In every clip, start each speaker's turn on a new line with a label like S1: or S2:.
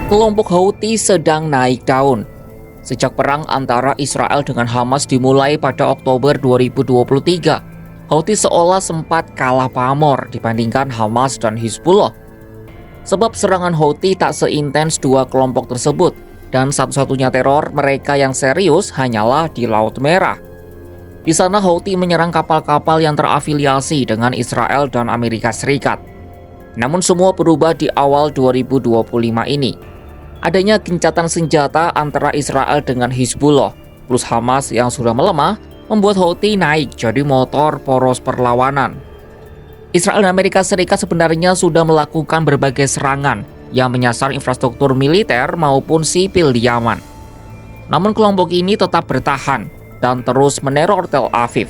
S1: Kelompok Houthi sedang naik daun. Sejak perang antara Israel dengan Hamas dimulai pada Oktober 2023, Houthi seolah sempat kalah pamor dibandingkan Hamas dan Hizbullah. Sebab serangan Houthi tak seintens dua kelompok tersebut, dan satu-satunya teror mereka yang serius hanyalah di Laut Merah. Di sana Houthi menyerang kapal-kapal yang terafiliasi dengan Israel dan Amerika Serikat. Namun semua berubah di awal 2025 ini. Adanya gencatan senjata antara Israel dengan Hizbullah plus Hamas yang sudah melemah membuat Houthi naik jadi motor poros perlawanan. Israel dan Amerika Serikat sebenarnya sudah melakukan berbagai serangan yang menyasar infrastruktur militer maupun sipil di Yaman. Namun kelompok ini tetap bertahan dan terus meneror Tel Aviv.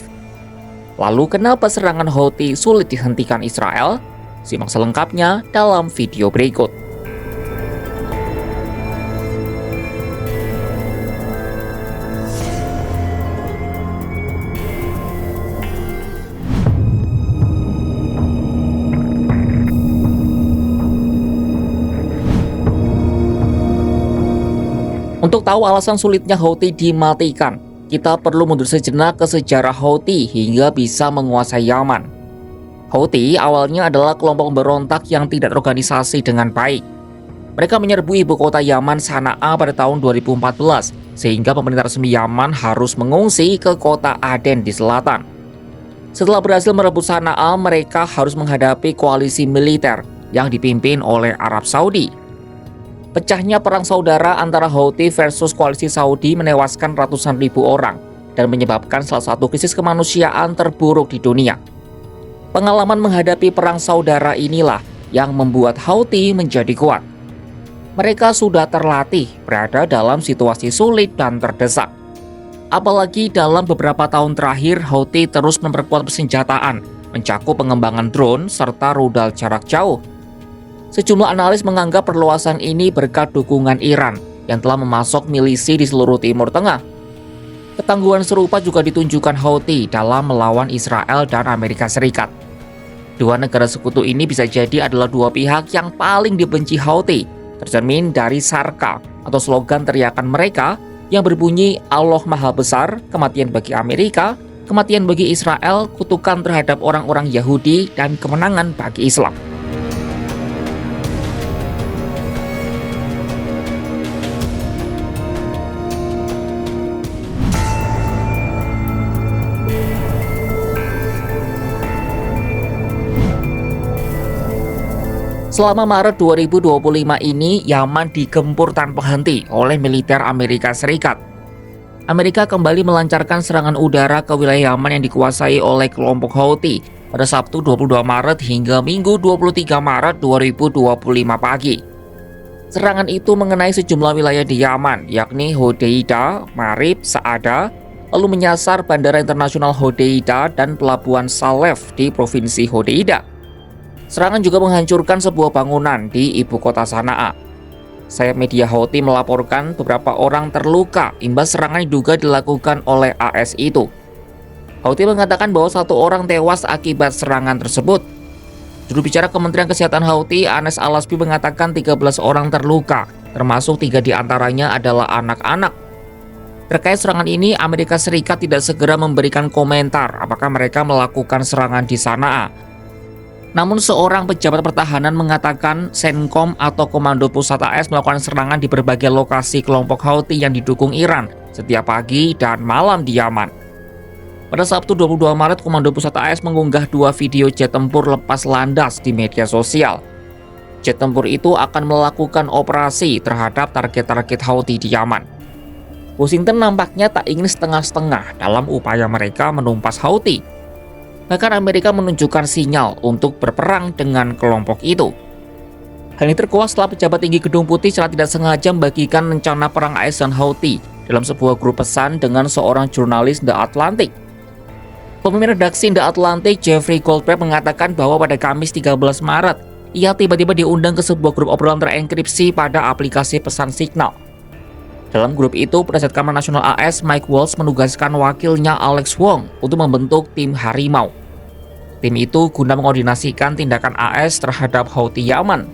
S1: Lalu kenapa serangan Houthi sulit dihentikan Israel? Simak selengkapnya dalam video berikut. Untuk tahu alasan sulitnya Houthi dimatikan, kita perlu mundur sejenak ke sejarah Houthi hingga bisa menguasai Yaman. Houthi awalnya adalah kelompok pemberontak yang tidak terorganisasi dengan baik. Mereka menyerbu ibu kota Yaman Sana'a pada tahun 2014, sehingga pemerintah resmi Yaman harus mengungsi ke kota Aden di selatan. Setelah berhasil merebut Sana'a, mereka harus menghadapi koalisi militer yang dipimpin oleh Arab Saudi. Pecahnya perang saudara antara Houthi versus koalisi Saudi menewaskan ratusan ribu orang dan menyebabkan salah satu krisis kemanusiaan terburuk di dunia. Pengalaman menghadapi perang saudara inilah yang membuat Houthi menjadi kuat. Mereka sudah terlatih berada dalam situasi sulit dan terdesak. Apalagi dalam beberapa tahun terakhir, Houthi terus memperkuat persenjataan, mencakup pengembangan drone serta rudal jarak jauh. Sejumlah analis menganggap perluasan ini berkat dukungan Iran yang telah memasok milisi di seluruh Timur Tengah. Ketangguhan serupa juga ditunjukkan Houthi dalam melawan Israel dan Amerika Serikat. Dua negara sekutu ini bisa jadi adalah dua pihak yang paling dibenci Houthi, tercermin dari Sarka atau slogan teriakan mereka yang berbunyi Allah Maha Besar, kematian bagi Amerika, kematian bagi Israel, kutukan terhadap orang-orang Yahudi, dan kemenangan bagi Islam. Selama Maret 2025 ini, Yaman digempur tanpa henti oleh militer Amerika Serikat. Amerika kembali melancarkan serangan udara ke wilayah Yaman yang dikuasai oleh kelompok Houthi pada Sabtu 22 Maret hingga Minggu 23 Maret 2025 pagi. Serangan itu mengenai sejumlah wilayah di Yaman, yakni Hodeida, Marib, Saada, lalu menyasar Bandara Internasional Hodeida dan Pelabuhan Salef di Provinsi Hodeida. Serangan juga menghancurkan sebuah bangunan di ibu kota Sana'a. Sayap media Houthi melaporkan beberapa orang terluka imbas serangan yang diduga dilakukan oleh AS itu. Houthi mengatakan bahwa satu orang tewas akibat serangan tersebut. Juru bicara Kementerian Kesehatan Houthi, Anes Alasbi, mengatakan 13 orang terluka, termasuk 3 diantaranya adalah anak-anak. Terkait serangan ini, Amerika Serikat tidak segera memberikan komentar apakah mereka melakukan serangan di Sana'a. Namun seorang pejabat pertahanan mengatakan Centcom atau Komando Pusat AS melakukan serangan di berbagai lokasi kelompok Houthi yang didukung Iran setiap pagi dan malam di Yaman. Pada Sabtu 22 Maret, Komando Pusat AS mengunggah 2 video jet tempur lepas landas di media sosial. Jet tempur itu akan melakukan operasi terhadap target-target Houthi di Yaman. Washington nampaknya tak ingin setengah-setengah dalam upaya mereka menumpas Houthi. Bahkan Amerika menunjukkan sinyal untuk berperang dengan kelompok itu. Hal ini terkuak setelah pejabat tinggi Gedung Putih secara tidak sengaja membagikan rencana perang AS dan Houthi dalam sebuah grup pesan dengan seorang jurnalis The Atlantic. Pemimpin redaksi The Atlantic, Jeffrey Goldberg, mengatakan bahwa pada Kamis 13 Maret, ia tiba-tiba diundang ke sebuah grup obrolan terenkripsi pada aplikasi pesan Signal. Dalam grup itu, Penasihat Keamanan Nasional AS Mike Waltz menugaskan wakilnya Alex Wong untuk membentuk tim Harimau. Tim itu guna mengkoordinasikan tindakan AS terhadap Houthi Yaman.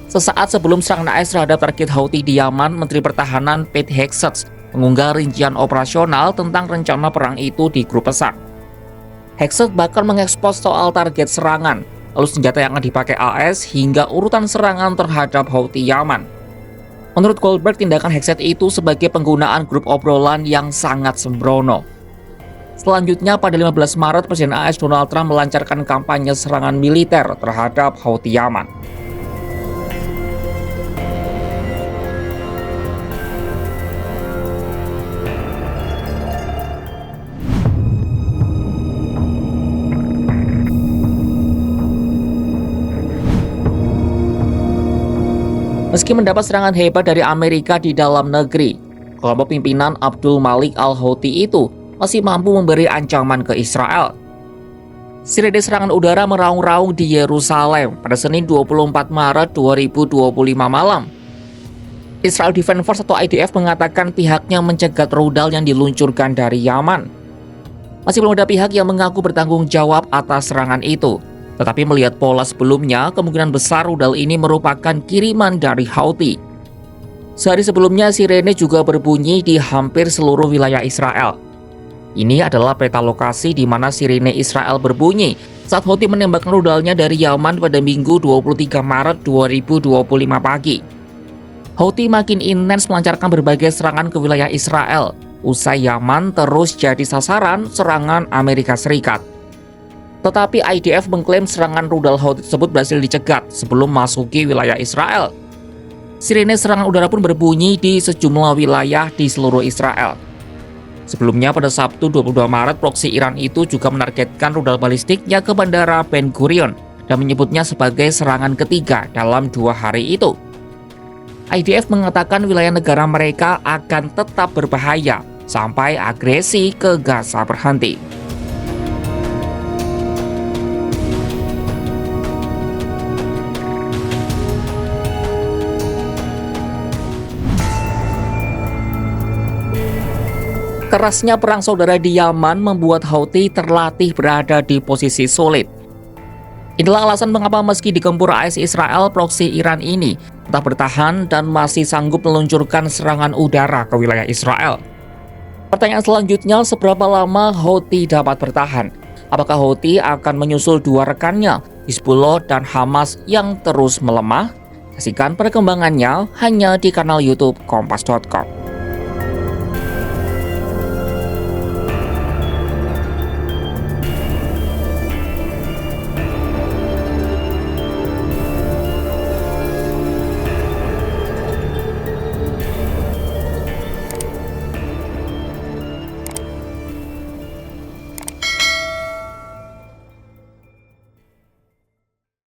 S1: Sesaat sebelum serangan AS terhadap target Houthi di Yaman, Menteri Pertahanan Pete Hegseth mengunggah rincian operasional tentang rencana perang itu di grup pesan. Hegseth bahkan mengekspos soal target serangan, lalu senjata yang akan dipakai AS hingga urutan serangan terhadap Houthi Yaman. Menurut Goldberg, tindakan Hegseth itu sebagai penggunaan grup obrolan yang sangat sembrono. Selanjutnya, pada 15 Maret, Presiden AS Donald Trump melancarkan kampanye serangan militer terhadap Houthi Yaman. Meski mendapat serangan hebat dari Amerika di dalam negeri, kelompok pimpinan Abdul Malik al-Houthi itu masih mampu memberi ancaman ke Israel. Sirene serangan udara meraung-raung di Yerusalem pada Senin 24 Maret 2025 malam. Israel Defense Force atau IDF mengatakan pihaknya mencegat rudal yang diluncurkan dari Yaman. Masih belum ada pihak yang mengaku bertanggung jawab atas serangan itu. Tetapi melihat pola sebelumnya, kemungkinan besar rudal ini merupakan kiriman dari Houthi. Sehari sebelumnya, sirene juga berbunyi di hampir seluruh wilayah Israel. Ini adalah peta lokasi di mana sirene Israel berbunyi saat Houthi menembakkan rudalnya dari Yaman pada Minggu 23 Maret 2025 pagi. Houthi makin intens melancarkan berbagai serangan ke wilayah Israel, usai Yaman terus jadi sasaran serangan Amerika Serikat. Tetapi IDF mengklaim serangan rudal Houthi tersebut berhasil dicegat sebelum masuki wilayah Israel. Sirene serangan udara pun berbunyi di sejumlah wilayah di seluruh Israel. Sebelumnya pada Sabtu 22 Maret, proksi Iran itu juga menargetkan rudal balistiknya ke Bandara Ben Gurion dan menyebutnya sebagai serangan ketiga dalam 2 hari itu. IDF mengatakan wilayah negara mereka akan tetap berbahaya sampai agresi ke Gaza berhenti. Kerasnya perang saudara di Yaman membuat Houthi terlatih berada di posisi sulit. Inilah alasan mengapa meski digempur AS Israel, proksi Iran ini tetap bertahan dan masih sanggup meluncurkan serangan udara ke wilayah Israel. Pertanyaan selanjutnya, seberapa lama Houthi dapat bertahan? Apakah Houthi akan menyusul 2 rekannya, Hizbullah dan Hamas yang terus melemah? Saksikan perkembangannya hanya di kanal YouTube Kompas.com.